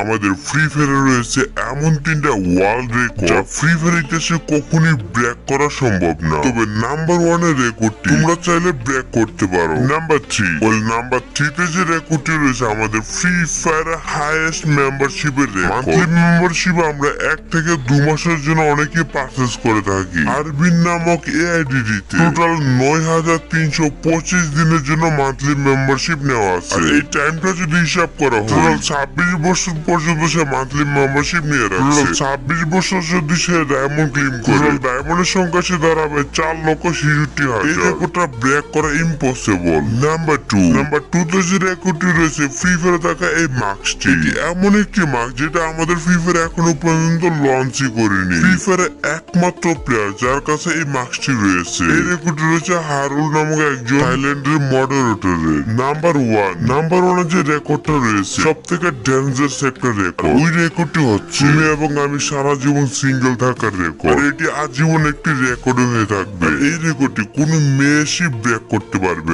আমাদের ফ্রি ফায়ারে রয়েছে এমন 3টা ওয়ার্ল্ড রেকর্ড যা ফ্রি ফায়ার ইতিহাসে কখনোই ব্রেক করা সম্ভব না। তবে নাম্বার 1 এর রেকর্ডটি তোমরা চাইলে ব্রেক করতে পারো। নাম্বার 3, নাম্বার 3 তে যে রেকর্ডটি রয়েছে আমাদের ফ্রি ফায়ার হাইয়েস্ট মেম্বারশিপের রেকর্ড। মান্থলি মেম্বারশিপ আমরা 1 থেকে 2 মাসের জন্য অনেকে পারচেজ করে থাকি। আরবিন নামক এআইডিটি তে টোটাল 9325 দিনের জন্য মান্থলি মেম্বারশিপ নেওয়া আছে। আর এই টাইমটা যদি হিসাব করা হয় টোটাল 26 বছর পর্যন্ত সে মান্থলি মেম্বারশিপ নিয়ে রাখছে। 26 বছর যদি সে ডায়মন্ড ক্লেম করে ডায়মন্ডের সংখ্যা সে দাঁড়াবে 4,66,000। এই রেকর্ডটা ব্রেক করা ইম্পসিবল। নাম্বার 2 তে যে রেকর্ডটি রয়েছে ফ্রি ফায়ারে থাকা এই মার্কসটি। এটি এমন একটি মার্ক যেটা আমাদের ফ্রি ফায়ার এখনো পর্যন্ত লঞ্চই করেনি। ফ্রি ফায়ারে একমাত্র প্লেয়ার যার কাছে এই মার্কসটি রয়েছে। এই রেকর্ডটি রয়েছে হারুল নামক একজন থাইল্যান্ডের মডারেটরের। নাম্বার 1 এর যে রেকর্ডটা রয়েছে সব থেকে ডেঞ্জারাস একটা রেকর্ড। ওই রেকর্ডটি হচ্ছে তুমি এবং আমি সারা জীবন সিঙ্গেল থাকার রেকর্ড। এটি আজীবন একটি রেকর্ড হয়ে থাকবে। এই রেকর্ডটি কোনো মেয়েশই ব্রেক করতে পারবে।